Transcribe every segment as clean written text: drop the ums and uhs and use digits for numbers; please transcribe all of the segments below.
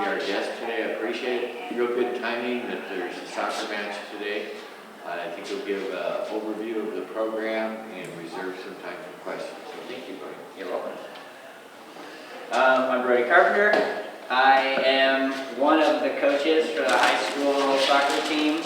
our guest today. I appreciate it. Real good timing that there's a soccer match today. I think we'll give an overview of the program and reserve some time for questions. So thank you, Brody. You're welcome. I'm Brody Carpenter. I am one of the coaches for the high school soccer team,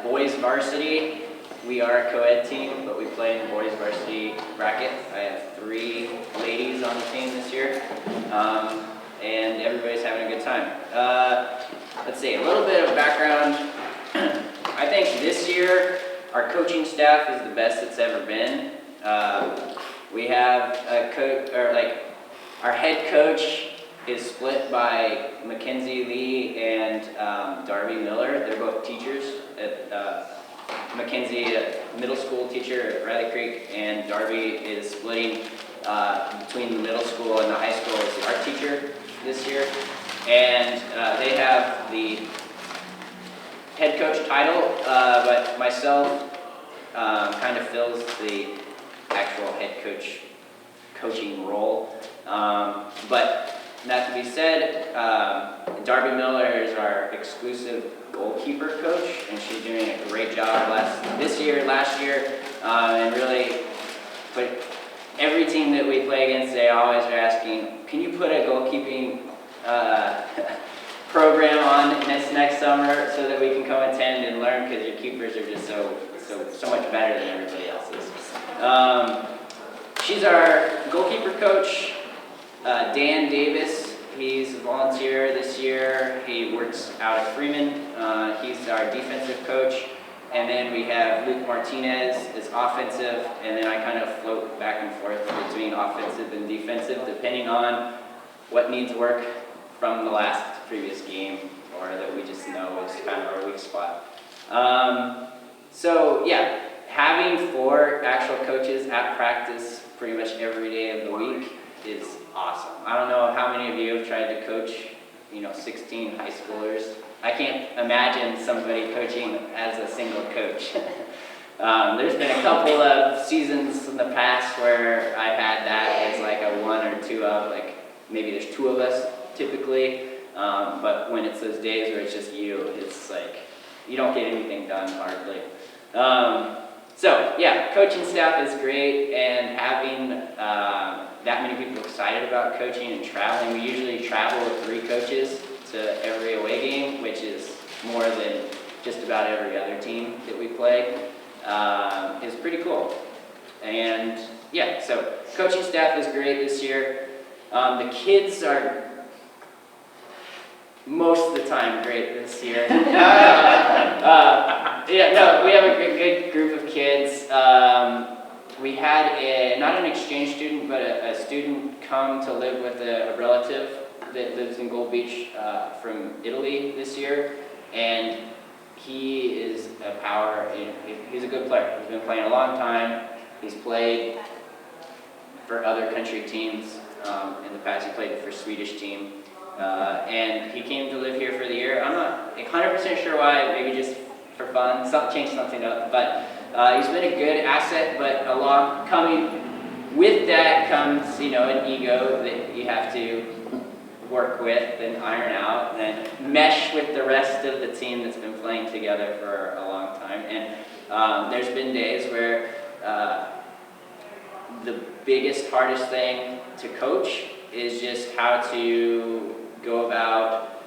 boys varsity. We are a co-ed team, but we play in the boys varsity bracket. I have 3 ladies on the team this year, and everybody's having a good time. Let's see, a little bit of background. I think this year our coaching staff is the best it's ever been. We have a coach, our head coach is split by Mackenzie Lee and Darby Miller. They're both teachers at Mackenzie, a middle school teacher at Riley Creek, and Darby is splitting between the middle school and the high school as the art teacher this year. And they have the head coach title, but myself kind of fills the actual head coaching role. But that to be said, Darby Miller is our exclusive goalkeeper coach, and she's doing a great job last year, and really, but every team that we play against, they always are asking, can you put a goalkeeping program on next summer so that we can come attend and learn, because your keepers are just so much better than everybody else's. She's our goalkeeper coach. Dan Davis, he's a volunteer this year. He works out at Freeman. He's our defensive coach. And then we have Luke Martinez is offensive, and then I kind of float back and forth between offensive and defensive depending on what needs work from the previous game, or that we just know is kind of our weak spot. So yeah, having 4 actual coaches at practice pretty much every day of the week is awesome. I don't know how many of you have tried to coach, 16 high schoolers. I can't imagine somebody coaching as a single coach. There's been a couple of seasons in the past where I've had that as like a 1 or 2 of, like maybe there's 2 of us typically, but when it's those days where it's just you, it's like you don't get anything done hardly. So yeah, coaching staff is great, and having that many people excited about coaching and traveling. We usually travel with 3 coaches to every away game, which is more than just about every other team that we play. Is pretty cool. And yeah, so coaching staff is great this year. The kids are most of the time great this year. We have a good group of kids. We had not an exchange student, but a student come to live with a relative that lives in Gold Beach from Italy this year, and he is a power. He's a good player. He's been playing a long time. He's played for other country teams in the past. He played for a Swedish team. And he came to live here for the year. I'm not 100% sure why, maybe just for fun, change something up. But he's been a good asset, but coming with that comes, an ego that you have to work with and iron out and mesh with the rest of the team that's been playing together for a long time. And there's been days where the biggest, hardest thing to coach is just how to go about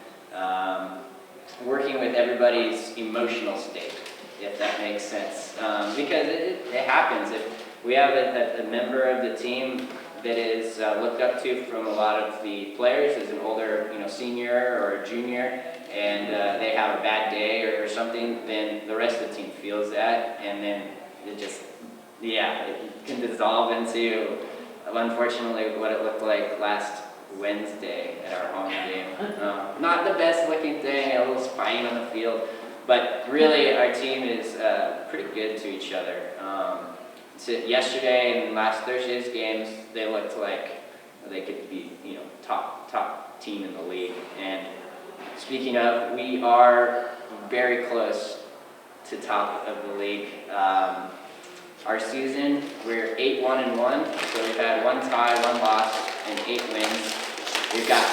working with everybody's emotional state, if that makes sense. Because it happens. If we have a member of the team that is looked up to from a lot of the players as an older, senior or junior, and they have a bad day or something, then the rest of the team feels that, and then it can dissolve into, unfortunately, what it looked like last Wednesday at our home game. Not the best looking thing, a little spying on the field, but really our team is pretty good to each other. So yesterday and last Thursday's games, they looked like they could be, top team in the league. And speaking of, we are very close to top of the league. Our season, we're 8-1-1, so we've had 1 tie, 1 loss, and 8 wins. We've got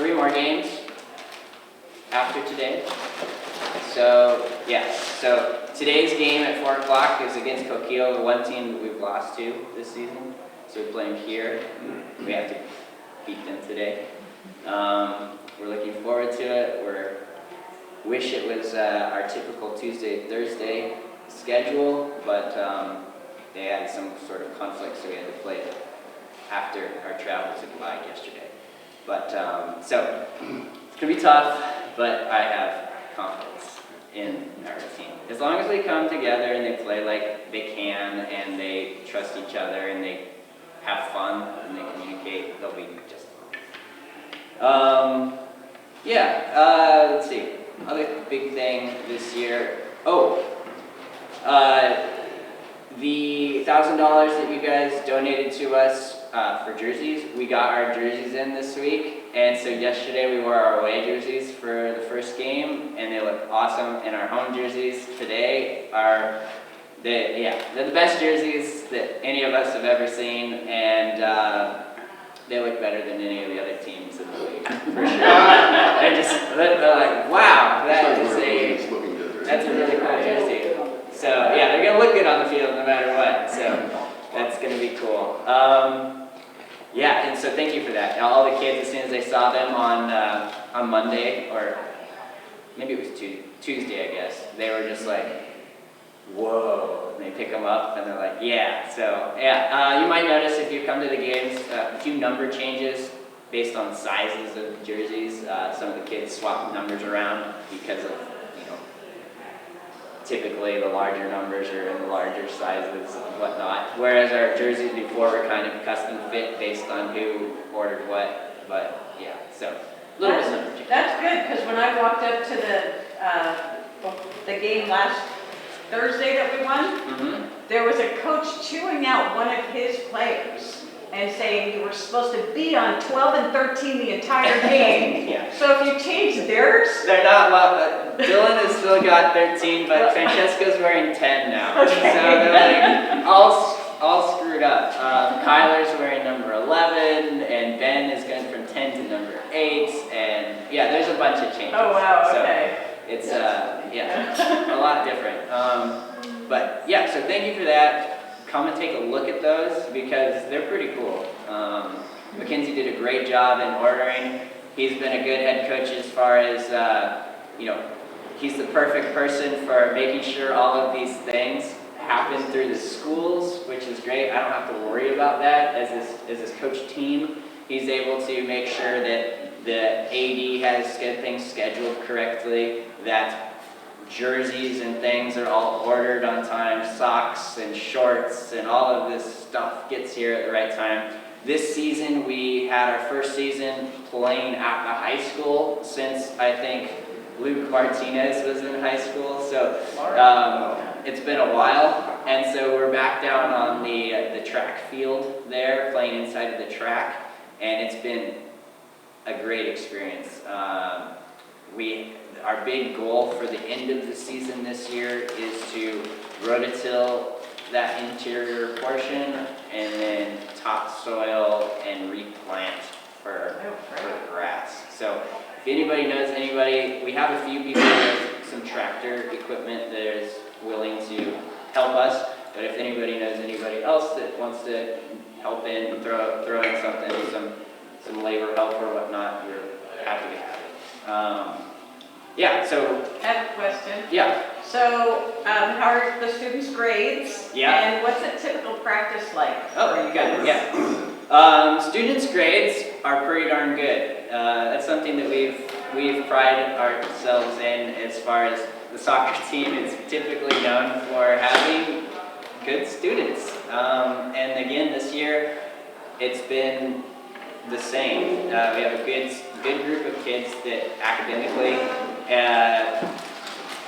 3 more games after today. So, yeah, so today's game at 4 o'clock is against Coquille, the one team that we've lost to this season. So we play them here. We have to beat them today. We're looking forward to it. Wish it was our typical Tuesday, Thursday schedule, but they had some sort of conflict, so we had to play it after our travel to Clyde yesterday. But, so, it's going to be tough, but I have confidence in our team. As long as they come together and they play like they can, and they trust each other, and they have fun, and they communicate, they'll be just fine. Let's see. Other big thing this year. The $1,000 that you guys donated to us for jerseys, we got our jerseys in this week, and so yesterday we wore our away jerseys for the first game, and they look awesome. And our home jerseys today they're the best jerseys that any of us have ever seen, and they look better than any of the other teams in the league, for sure. they're like, wow, that's a really cool jersey. So yeah, they're gonna look good on the field no matter what. So that's gonna be cool. And so thank you for that. All the kids, as soon as they saw them on Monday, or maybe it was Tuesday, I guess, they were just like, whoa. And they pick them up and they're like, yeah. So you might notice if you come to the games, a few number changes based on sizes of jerseys. Some of the kids swap numbers around because of, typically the larger numbers are in the larger sizes and whatnot. Whereas our jerseys before were kind of custom fit based on who ordered what. But yeah, so a little bit of number change. That's good, because when I walked up to the game last Thursday that we won, there was a coach chewing out one of his players and saying you were supposed to be on 12 and 13 the entire game. Yeah. So if you change theirs, they're not. Dylan has still got 13, but Francesca's wearing 10 now. Okay. So they're like all screwed up. Kyler's wearing number 11, and Ben is going from 10 to number 8, and yeah, there's a bunch of changes. oh wow, So okay. it's a lot different. But yeah, so thank you for that. Come and take a look at those because they're pretty cool. Mackenzie did a great job in ordering. He's been a good head coach as far as, he's the perfect person for making sure all of these things happen through the schools, which is great. I don't have to worry about that as his coach team. He's able to make sure that the AD has things scheduled correctly, that jerseys and things are all ordered on time, socks and shorts and all of this stuff gets here at the right time. This season we had our first season playing at the high school since I think Luke Martinez was in high school, so it's been a while, and so we're back down on the track field there, playing inside of the track, and it's been a great experience. Our big goal for the end of the season this year is to rototill that interior portion and then topsoil and replant for grass. So if anybody knows anybody, we have a few people with some tractor equipment that is willing to help us, but if anybody knows anybody else that wants to help in, throw in something, some labor help or whatnot, we're happy to have it. So I have a question. yeah. So, how are the students' grades? Yeah. And what's a typical practice like? Oh, you got it. Yeah. Students' grades are pretty darn good. That's something that we've prided ourselves in as far as the soccer team is typically known for having good students. And again, this year, it's been the same. We have a good group of kids that academically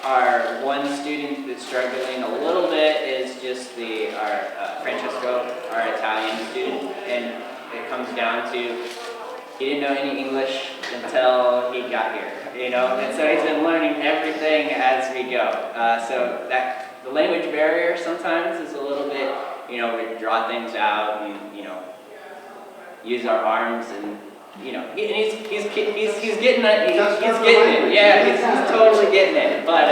our one student that's struggling a little bit is just our Francesco, our Italian student, and it comes down to he didn't know any English until he got here, and so he's been learning everything as we go. So that the language barrier sometimes is a little bit, we draw things out and use our arms and you know, he's getting it. He's getting That's it. Yeah, he's totally getting it. But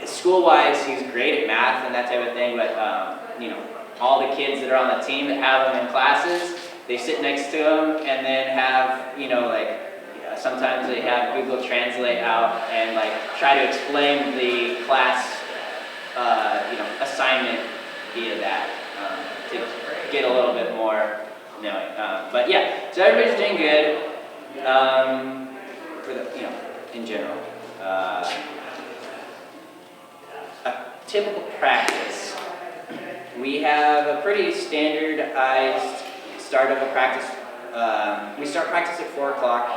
school-wise, he's great at math and that type of thing. But you know, all the kids that are on the team that have him in classes, they sit next to him and then have, you know, like sometimes they have Google Translate out and like try to explain the class, you know, assignment via that to get a little bit more knowing. But yeah, so everybody's doing good for the, you know, in general. A typical practice. We have a pretty standardized start of a practice. We start practice at 4 o'clock,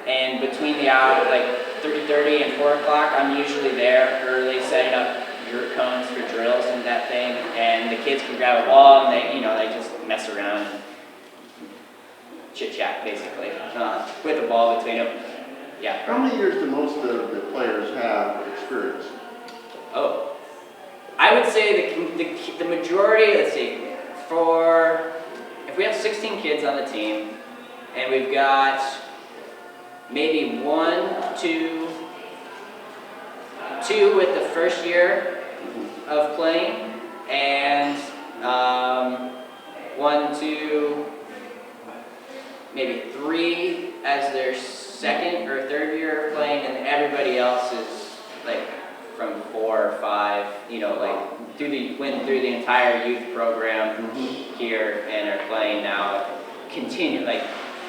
and between the hours, like 3:30 and 4 o'clock, I'm usually there early, setting up your cones for drills and that thing, and the kids can grab a ball and they, you know, they just mess around and chit chat basically, with a ball between them. Yeah. How many years do most of the players have experience? Oh, I would say the majority, let's see, if we have 16 kids on the team, and we've got maybe two with the first year of playing, and 1, 2, maybe 3 as their second or third year of playing, and everybody else is like from 4 or 5, you know, like went through the entire youth program here and are playing now. Continue, like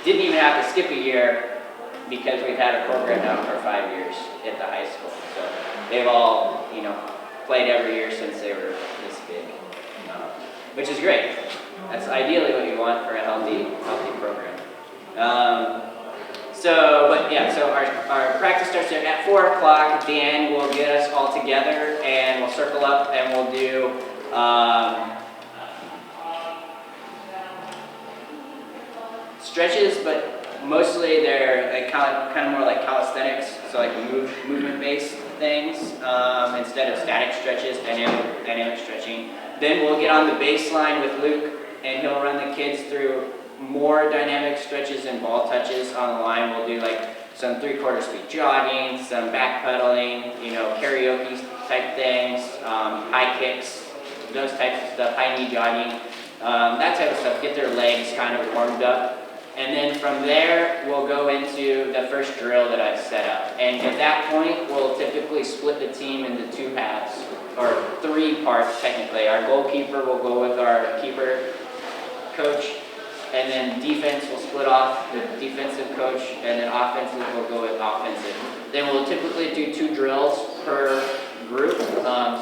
didn't even have to skip a year because we've had a program now for 5 years at the high school. So they've all, you know, played every year since they were this big, which is great. That's ideally what you want for a healthy program. So our practice starts at 4 o'clock. At the end, we'll get us all together and we'll circle up and we'll do stretches, but mostly they're like kind of more like calisthenics, so like movement-based things instead of static stretches, dynamic stretching. Then we'll get on the baseline with Luke, and he'll run the kids through more dynamic stretches and ball touches on the line. We'll do like some 3/4 speed jogging, some backpedaling, you know, karaoke type things, high kicks, those types of stuff, high knee jogging, that type of stuff, get their legs kind of warmed up. And then from there, we'll go into the first drill that I've set up. And at that point, we'll typically split the team into 2 halves, or 3 parts technically. Our goalkeeper will go with our keeper coach, and then defense will split off with defensive coach, and then offensive will go with offensive. Then we'll typically do 2 drills per group.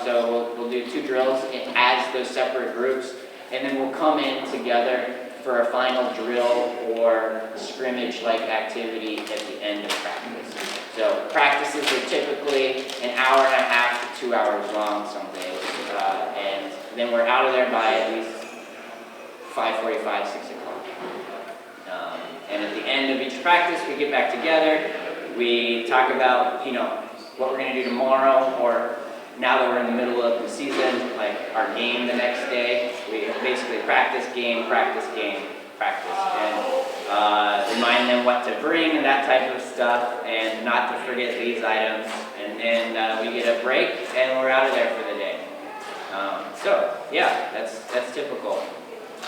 So we'll do 2 drills as those separate groups, and then we'll come in together for a final drill or scrimmage-like activity at the end of practice. So practices are typically an hour and a half to 2 hours long some days, and then we're out of there by at least 5:45, 6 o'clock. And at the end of each practice, we get back together, we talk about, you know, what we're going to do tomorrow, or now that we're in the middle of the season, like our game the next day. We basically practice, game, practice, game, practice, and remind them what to bring and that type of stuff, and not to forget these items. And then we get a break, and we're out of there for the day. So yeah, that's typical.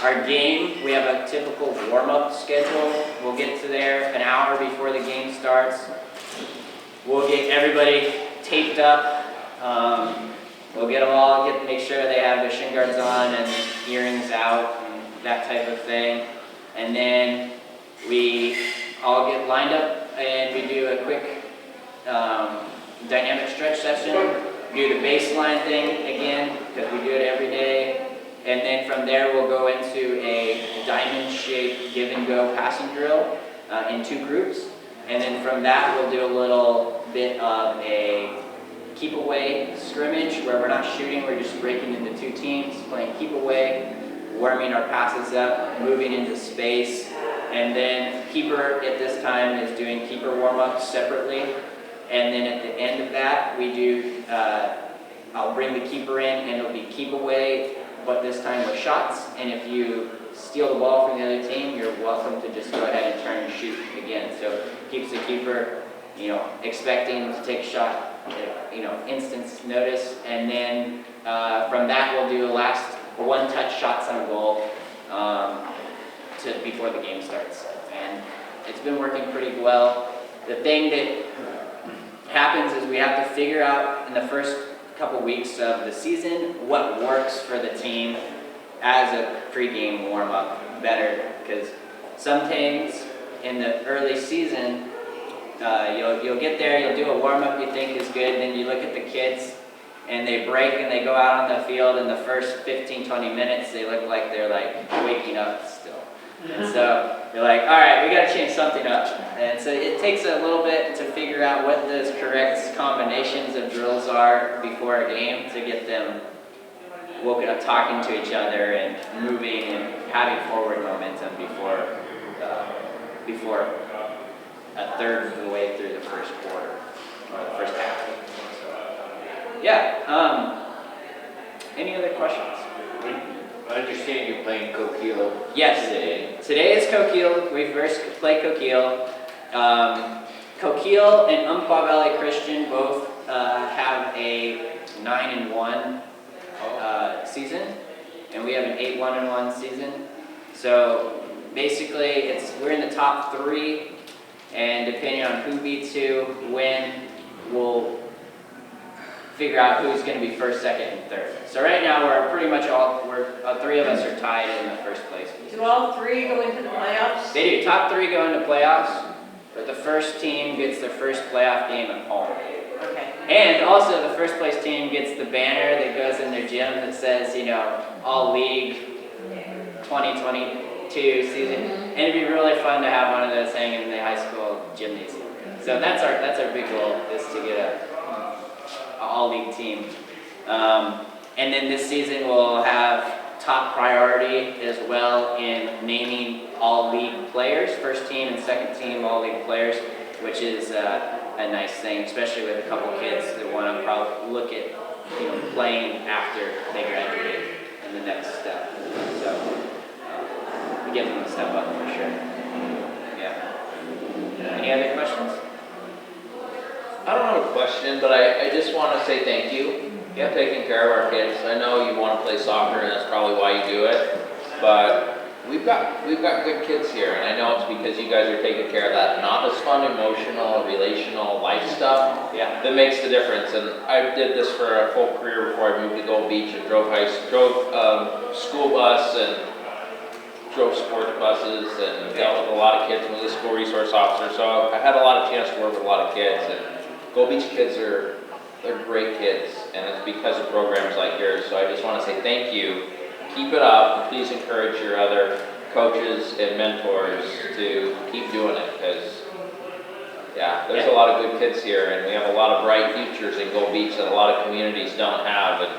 Our game, we have a typical warm-up schedule. We'll get to there an hour before the game starts. We'll get everybody taped up. We'll get them all, make sure they have their shin guards on and earrings out and that type of thing. And then we all get lined up and we do a quick dynamic stretch session. Do the baseline thing again, because we do it every day. And then from there we'll go into a diamond-shaped give-and-go passing drill in 2 groups. And then from that we'll do a little bit of a keep away scrimmage where we're not shooting, we're just breaking into 2 teams, playing keep away, warming our passes up, moving into space, and then keeper at this time is doing keeper warm-ups separately. And then at the end of that, we do, I'll bring the keeper in and it'll be keep away, but this time with shots. And if you steal the ball from the other team, you're welcome to just go ahead and turn and shoot again. So keeps the keeper, expecting to take a shot, instant notice. And then from that, we'll do the last one-touch shots on goal before the game starts. And it's been working pretty well. The thing that happens is we have to figure out in the first couple weeks of the season what works for the team as a pregame warm-up better, because sometimes in the early season you'll get there, you'll do a warm-up you think is good, then you look at the kids and they break and they go out on the field in the first 15-20 minutes they look like they're like waking up still. And so you're like, all right, we got to change something up. And so it takes a little bit to figure out what those correct combinations of drills are before a game to get them woken up talking to each other and moving and having forward momentum before a third of the way through the first quarter or the first half. So, yeah. Any other questions? I understand you're playing Coquille Yes. today. Today is Coquille. We first play Coquille. Coquille and Umpqua Valley Christian both have a 9-1 season, and we have an 8-1-1 season. So basically, we're in the top 3, and depending on who beats who, when, we'll figure out who's going to be first, second, and third. So right now, we're pretty much three of us are tied in the first place. Do all 3 go into the playoffs? They do. Top 3 go into playoffs, but the first team gets their first playoff game at home. Okay. And also, the first place team gets the banner that goes in their gym that says, All League 2022 season. And it'd be really fun to have one of those hanging in the high school gymnasium. So that's our big goal, is to get a all-league team. And then this season we'll have top priority as well in naming all-league players, first team and second team all-league players, which is a nice thing, especially with a couple kids that want to probably look at playing after they graduate in the next step. So we give them a step up for sure. Yeah. Any other questions? I don't have a question, but I just want to say thank you for taking care of our kids. I know you want to play soccer, and that's probably why you do it. But we've got good kids here, and I know it's because you guys are taking care of that, not as fun, emotional, relational, life stuff. Yeah. That makes the difference. And I did this for a full career before I moved to Gold Beach and drove school bus and drove sports buses and dealt with a lot of kids and was a school resource officer. So I had a lot of chance to work with a lot of kids. And Gold Beach kids they're great kids, and it's because of programs like yours. So I just want to say thank you. Keep it up, and please encourage your other coaches and mentors to keep doing it, because there's a lot of good kids here, and we have a lot of bright futures in Gold Beach that a lot of communities don't have. And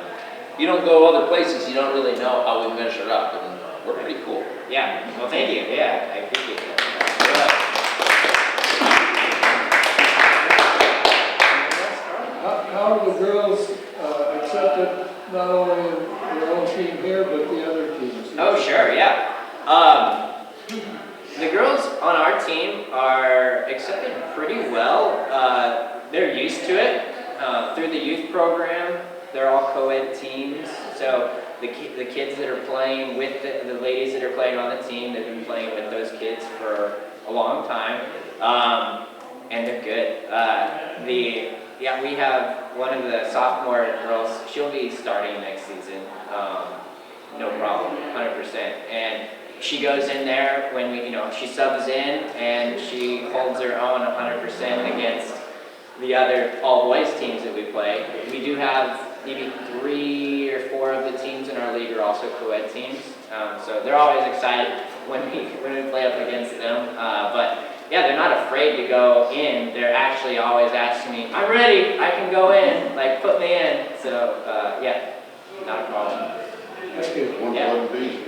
if you don't go other places, you don't really know how we measure up, and we're pretty cool. Yeah. Well, thank you. Yeah, I appreciate that. How are the girls accepted, not only in their own team here, but the other teams? Oh, sure, yeah. The girls on our team are accepted pretty well. They're used to it. Through the youth program, they're all co-ed teams. So the kids that are playing with the ladies that are playing on the team, they've been playing with those kids for a long time. And they're good. We have one of the sophomore girls, she'll be starting next season, no problem, 100%. And she goes in there when she subs in, and she holds her own 100% against the other all-boys teams that we play. We do have maybe 3 or 4 of the teams in our league are also co-ed teams, so they're always excited when we play up against them. But yeah, they're not afraid to go in. They're actually always asking me, I'm ready, I can go in, like put me in. So not a problem. That's good. One Yeah. one B.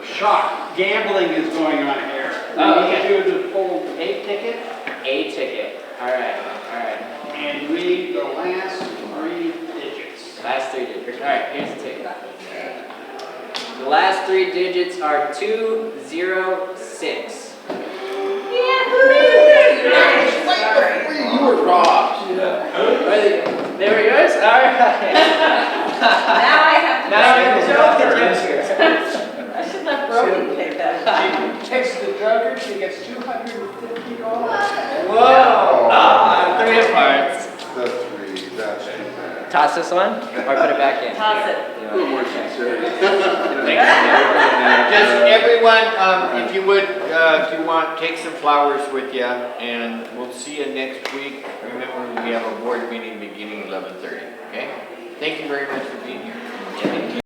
Shock, gambling is going on here. Oh, We okay. need you to pull a ticket A ticket. All right. and read the last 3 digits. Last 3 digits. All right, here's the ticket. The last 3 digits are 206. You were robbed. They were yours? All right. Now I have to. Now I have to show the Jokers. I should let Brody pick that. She takes the drugger, she gets $250. Whoa! Ah, 3 apart. The three, that's too bad. Toss this one or put it back in? Toss it. More sincerity. Just everyone, if you would, if you want, take some flowers with you, and we'll see you next week. Remember, we have a board meeting beginning 11:30, okay? Thank you very much for being here.